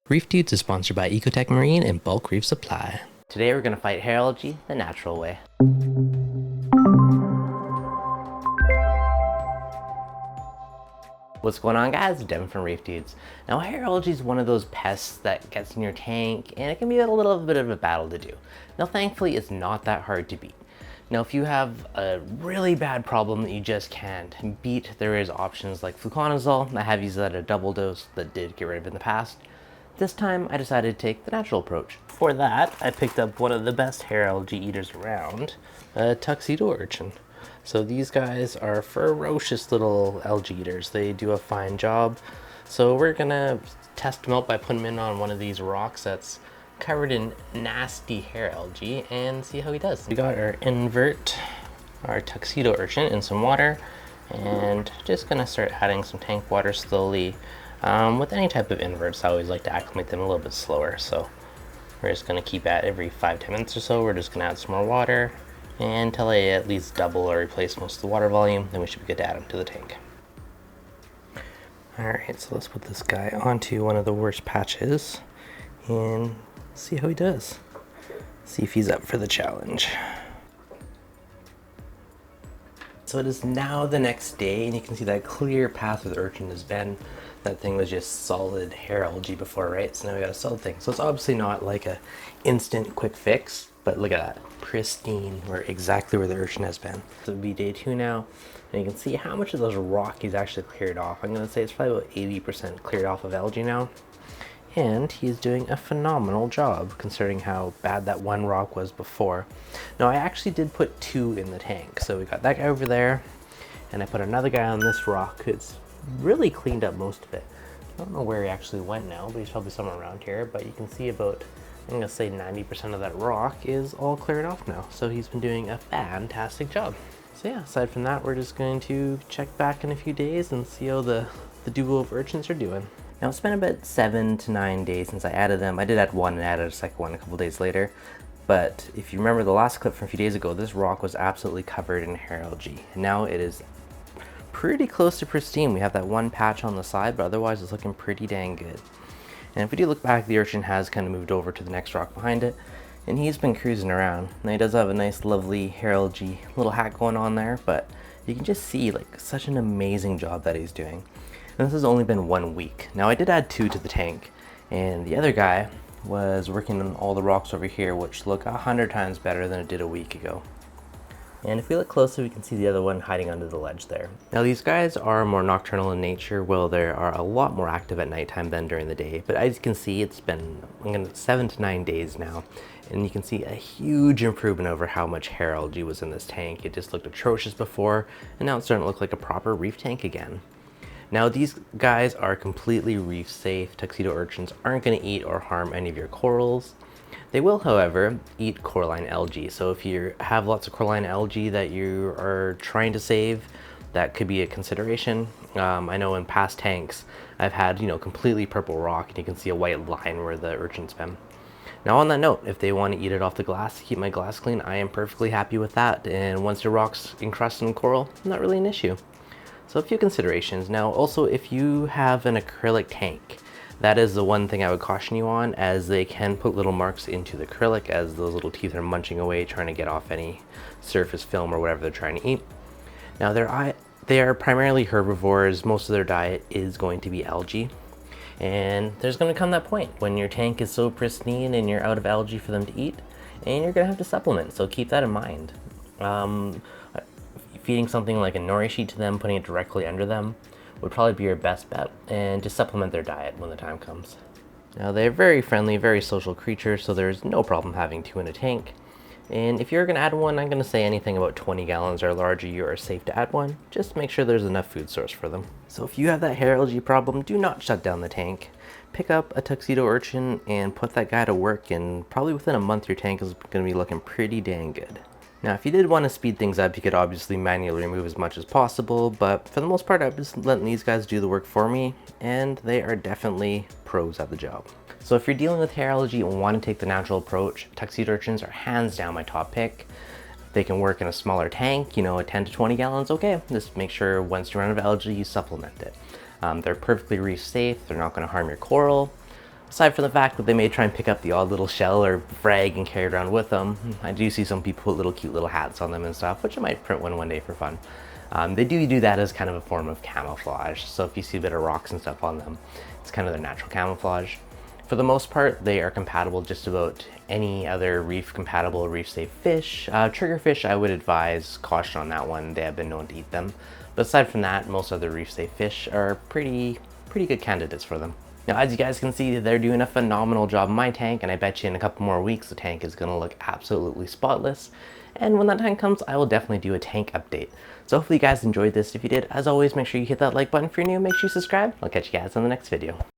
ReefDudes is sponsored by Ecotech Marine and Bulk Reef Supply. Today we're going to fight hair algae the natural way. What's going on, guys? Devin from ReefDudes. Now, hair algae is one of those pests that gets in your tank and it can be a little bit of a battle to do. Now, thankfully, it's not that hard to beat. Now, if you have a really bad problem that you just can't beat, there is options like fluconazole. I have used that at a double dose that did get rid of it in the past. This time, I decided to take the natural approach. For that, I picked up one of the best hair algae eaters around, a tuxedo urchin. So these guys are ferocious little algae eaters. They do a fine job. So we're gonna test them out by putting him in on one of these rocks that's covered in nasty hair algae and see how he does. We got our invert, our tuxedo urchin in some water, and just gonna start adding some tank water slowly. With any type of inverts, I always like to acclimate them a little bit slower. So we're just gonna keep at every 5-10 minutes or so. We're just gonna add some more water and until I at least double or replace most of the water volume, then we should be good to add them to the tank. All right, so let's put this guy onto one of the worst patches and see how he does. See if he's up for the challenge. So it is now the next day and you can see that clear path where the urchin has been. That thing was just solid hair algae before, right? So now we got a solid thing. So it's obviously not like a instant quick fix, but look at that, pristine, where exactly where the urchin has been. So it'll be day 2 now, and you can see how much of those rock he's actually cleared off. I'm gonna say it's probably about 80% cleared off of algae now. And he's doing a phenomenal job considering how bad that one rock was before. Now I actually did put 2 in the tank. So we got that guy over there, and I put another guy on this rock. It's really cleaned up most of it. I don't know where he actually went now, but he's probably somewhere around here. But you can see about, I'm gonna say 90% of that rock is all cleared off now. So he's been doing a fantastic job. So yeah, aside from that, we're just going to check back in a few days and see how the duo of urchins are doing. Now it's been about 7 to 9 days since I added them. I did add one and added a second one a couple days later. But if you remember the last clip from a few days ago, this rock was absolutely covered in hair algae. And now it is pretty close to pristine. We have that one patch on the side, but otherwise it's looking pretty dang good. And if we do look back, the urchin has kind of moved over to the next rock behind it, and he's been cruising around. Now he does have a nice lovely hair algae little hat going on there, but you can just see like such an amazing job that he's doing. And this has only been 1 week. Now I did add 2 to the tank, and the other guy was working on all the rocks over here, which look 100 times better than it did a week ago. And if we look closely, we can see the other one hiding under the ledge there. Now these guys are more nocturnal in nature, while they are a lot more active at nighttime than during the day. But as you can see, it's been 7 to 9 days now. And you can see a huge improvement over how much hair algae was in this tank. It just looked atrocious before, and now it's starting to look like a proper reef tank again. Now these guys are completely reef safe. Tuxedo urchins aren't gonna eat or harm any of your corals. They will, however, eat coralline algae. So if you have lots of coralline algae that you are trying to save, that could be a consideration. I know in past tanks, I've had, completely purple rock and you can see a white line where the urchin's been. Now on that note, if they want to eat it off the glass to keep my glass clean, I am perfectly happy with that. And once your rock's encrusted in coral, not really an issue. So a few considerations. Now also, if you have an acrylic tank, that is the one thing I would caution you on, as they can put little marks into the acrylic as those little teeth are munching away trying to get off any surface film or whatever they're trying to eat. Now they are primarily herbivores. Most of their diet is going to be algae. And there's going to come that point when your tank is so pristine and you're out of algae for them to eat, and you're going to have to supplement. So keep that in mind. Feeding something like a nori sheet to them, putting it directly under them, would probably be your best bet, and just supplement their diet when the time comes. Now they're very friendly, very social creatures, so there's no problem having 2 in a tank. And if you're gonna add one, I'm gonna say anything about 20 gallons or larger, you are safe to add one. Just make sure there's enough food source for them. So if you have that hair algae problem, do not shut down the tank. Pick up a tuxedo urchin and put that guy to work, and probably within a month your tank is gonna be looking pretty dang good. Now, if you did want to speed things up, you could obviously manually remove as much as possible, but for the most part, I'm just letting these guys do the work for me, and they are definitely pros at the job. So if you're dealing with hair algae and want to take the natural approach, tuxedo urchins are hands down my top pick. They can work in a smaller tank, a 10 to 20 gallons, okay. Just make sure once you run out of algae, you supplement it. They're perfectly reef safe, they're not going to harm your coral. Aside from the fact that they may try and pick up the odd little shell or frag and carry it around with them, I do see some people put little cute little hats on them and stuff, which I might print one day for fun. They do that as kind of a form of camouflage. So if you see a bit of rocks and stuff on them, it's kind of their natural camouflage. For the most part, they are compatible just about any other reef compatible, reef safe fish. Triggerfish, I would advise caution on that one. They have been known to eat them. But aside from that, most other reef safe fish are pretty good candidates for them. Now, as you guys can see, they're doing a phenomenal job in my tank, and I bet you in a couple more weeks the tank is going to look absolutely spotless. And when that time comes, I will definitely do a tank update. So hopefully you guys enjoyed this. If you did, as always, make sure you hit that like button if you're new, make sure you subscribe. I'll catch you guys on the next video.